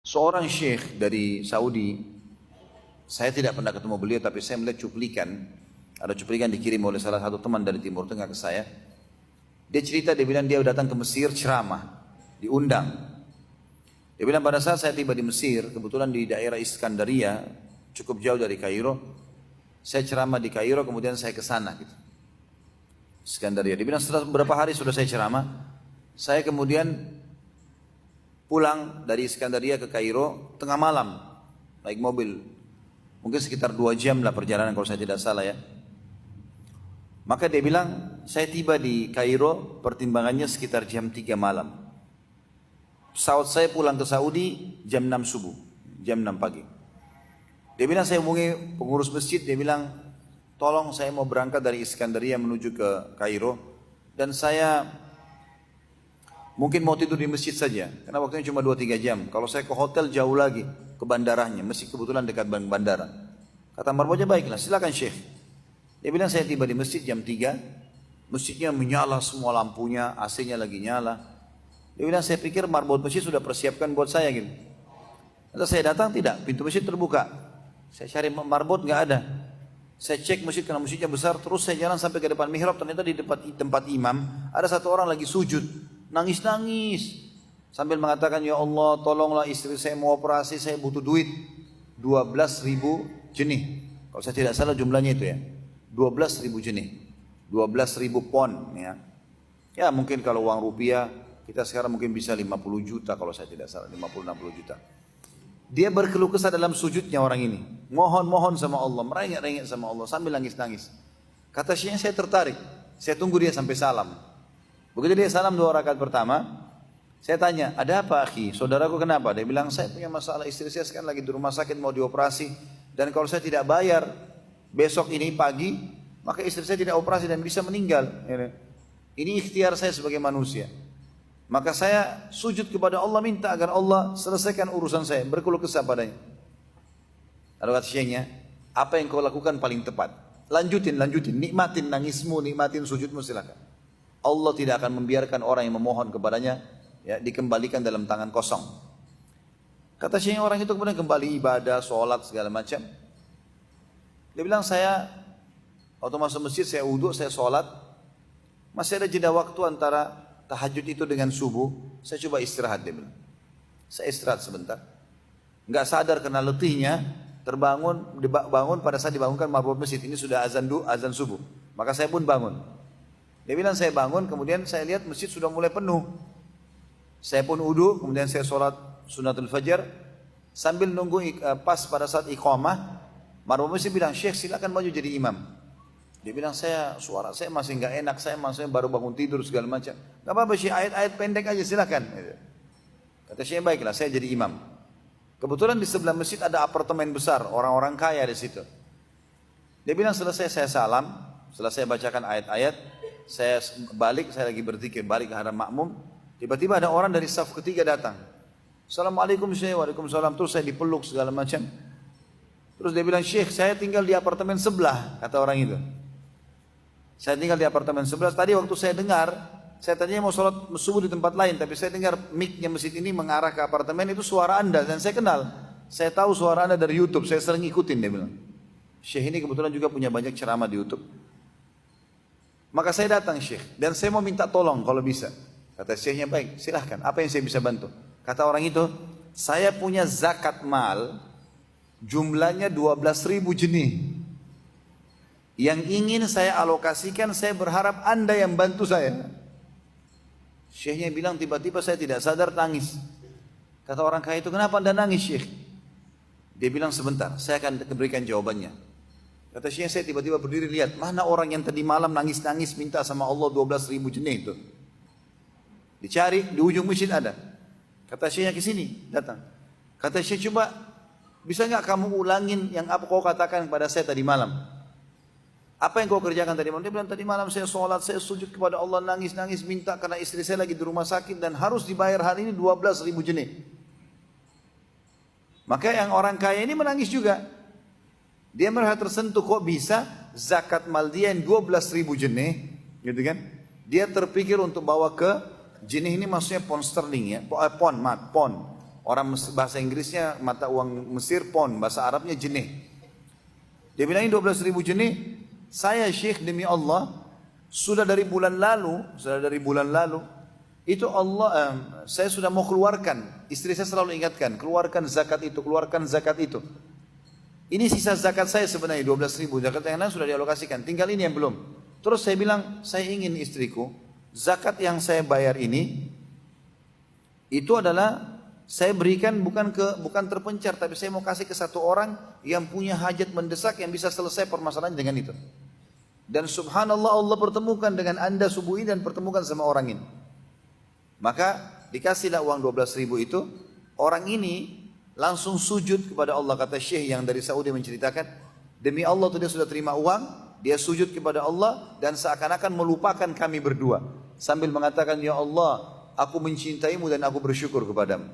Seorang syekh dari Saudi, saya tidak pernah ketemu beliau tapi saya melihat cuplikan, ada cuplikan dikirim oleh salah satu teman dari Timur Tengah ke saya. Dia cerita, dia bilang dia datang ke Mesir ceramah, diundang. Dia bilang pada saat saya tiba di Mesir, kebetulan di daerah Iskandaria, cukup jauh dari Kairo, saya ceramah di Kairo kemudian saya ke sana gitu. Iskandaria. Dia bilang setelah beberapa hari sudah saya ceramah, saya kemudian pulang dari Iskandaria ke Kairo tengah malam, naik mobil. Mungkin sekitar 2 jam lah perjalanan kalau saya tidak salah ya. Maka dia bilang, saya tiba di Kairo pertimbangannya sekitar jam 3 malam. Pesawat saya pulang ke Saudi jam 6 subuh, jam 6 pagi. Dia bilang saya hubungi pengurus masjid, dia bilang, tolong saya mau berangkat dari Iskandaria menuju ke Kairo. Dan saya mungkin mau tidur di masjid saja, karena waktunya cuma 2-3 jam. Kalau saya ke hotel jauh lagi, ke bandaranya, masjid kebetulan dekat bandara. Kata marbotnya, baiklah silakan Syekh. Dia bilang saya tiba di masjid jam 3, masjidnya menyala semua lampunya, AC-nya lagi nyala. Dia bilang saya pikir marbot masjid sudah persiapkan buat saya gitu. Lalu saya datang, tidak, pintu masjid terbuka. Saya cari marbot, nggak ada. Saya cek masjid karena masjidnya besar, terus saya jalan sampai ke depan mihrab, ternyata di tempat imam ada satu orang lagi sujud, nangis-nangis sambil mengatakan, ya Allah tolonglah istri saya mau operasi, saya butuh duit 12.000 jenih. Kalau saya tidak salah jumlahnya itu ya, 12.000 jenih, 12.000 pon ya. Ya mungkin kalau uang rupiah kita sekarang mungkin bisa 50 juta kalau saya tidak salah, 50-60 juta. Dia berkeluh kesah dalam sujudnya orang ini, mohon-mohon sama Allah, merengek-rengek sama Allah sambil nangis-nangis. Kata syekhnya, saya tertarik, saya tunggu dia sampai salam. Begitu dia salam 2 rakaat pertama, saya tanya, ada apa akhi, saudaraku kenapa? Dia bilang, saya punya masalah, istri saya sekarang lagi di rumah sakit mau dioperasi, dan kalau saya tidak bayar besok ini pagi, maka istri saya tidak operasi dan bisa meninggal. Ini ikhtiar saya sebagai manusia. Maka saya sujud kepada Allah, minta agar Allah selesaikan urusan saya, berkeluh kesah padanya. Lalu kata syekhnya, apa yang kau lakukan paling tepat? Lanjutin, nikmatin nangismu, nikmatin sujudmu, silakan. Allah tidak akan membiarkan orang yang memohon kepadanya ya, dikembalikan dalam tangan kosong. Kata syekhnya, orang itu kemudian kembali ibadah, sholat segala macam. Dia bilang, saya waktu masuk masjid, saya wudhu, saya sholat, masih ada jeda waktu antara tahajud itu dengan subuh, saya coba istirahat, dia bilang. Saya istirahat sebentar. Enggak sadar karena letihnya, bangun pada saat dibangunkan marbot masjid, ini sudah azan subuh. Maka saya pun bangun. Dia bilang saya bangun, kemudian saya lihat masjid sudah mulai penuh. Saya pun wudu, kemudian saya sholat sunatul fajar. Sambil nunggu pas pada saat iqamah, marbot masjid bilang, Syekh silakan maju jadi imam. Dia bilang, suara saya masih nggak enak, saya maksudnya baru bangun tidur segala macam. Gak apa-apa Syekh, ayat-ayat pendek aja silakan. Kata Syekh, baiklah saya jadi imam. Kebetulan di sebelah masjid ada apartemen besar, orang-orang kaya di situ. Dia bilang selesai saya salam, setelah saya bacakan ayat-ayat, saya balik, saya lagi berzikir, balik ke hadap makmum. Tiba-tiba ada orang dari saf ketiga datang. Assalamualaikum Syekh, waalaikumsalam. Terus saya dipeluk segala macam. Terus dia bilang, Syekh saya tinggal di apartemen sebelah, kata orang itu. Saya tinggal di apartemen sebelah. Tadi waktu saya dengar, saya tadinya mau sholat subuh di tempat lain, tapi saya dengar mic-nya masjid ini mengarah ke apartemen, itu suara Anda, dan saya kenal. Saya tahu suara Anda dari YouTube, saya sering ikutin, dia bilang. Syekh ini kebetulan juga punya banyak ceramah di YouTube. Maka saya datang Syekh, dan saya mau minta tolong kalau bisa. Kata Syekhnya, baik silahkan, apa yang saya bisa bantu? Kata orang itu, saya punya zakat mal, jumlahnya 12.000 jenih. Yang ingin saya alokasikan, saya berharap Anda yang bantu saya. Syekhnya bilang, tiba-tiba saya tidak sadar nangis. Kata orang kaya itu, kenapa Anda nangis Syekh? Dia bilang, sebentar, saya akan berikan jawabannya. Kata Syekhnya, saya tiba-tiba berdiri lihat, mana orang yang tadi malam nangis-nangis minta sama Allah 12.000 jenih itu. Dicari, di ujung masjid ada. Kata Syekhnya, ke sini, datang. Kata Syekh, coba, bisa nggak kamu ulangin yang apa kau katakan kepada saya tadi malam? Apa yang kau kerjakan tadi malam? Dia bilang, tadi malam saya sholat, saya sujud kepada Allah, nangis-nangis minta karena istri saya lagi di rumah sakit dan harus dibayar hari ini 12.000 jenih. Maka yang orang kaya ini menangis juga. Dia merasa tersentuh, kok bisa zakat mal dia yang 12.000 jenih, gitu kan? Dia terpikir untuk bawa ke jenih ini, maksudnya pound sterling ya, pon. Orang bahasa Inggrisnya mata uang Mesir pon, bahasa Arabnya jenih. Dia bilang ini 12.000 jenih. Saya Syekh demi Allah, sudah dari bulan lalu, itu Allah, saya sudah mau keluarkan. Istri saya selalu ingatkan, keluarkan zakat itu, keluarkan zakat itu. Ini sisa zakat saya sebenarnya 12.000, zakat yang lain sudah dialokasikan, tinggal ini yang belum. Terus saya bilang, saya ingin istriku, zakat yang saya bayar ini, itu adalah saya berikan bukan terpencar, tapi saya mau kasih ke satu orang yang punya hajat mendesak yang bisa selesai permasalahan dengan itu. Dan subhanallah Allah pertemukan dengan anda subuh ini dan pertemukan sama orang ini. Maka dikasihlah uang 12.000 itu, orang ini langsung sujud kepada Allah. Kata Syekh yang dari Saudi menceritakan, demi Allah tuh dia sudah terima uang, dia sujud kepada Allah dan seakan-akan melupakan kami berdua. Sambil mengatakan, ya Allah, aku mencintaimu dan aku bersyukur kepadamu.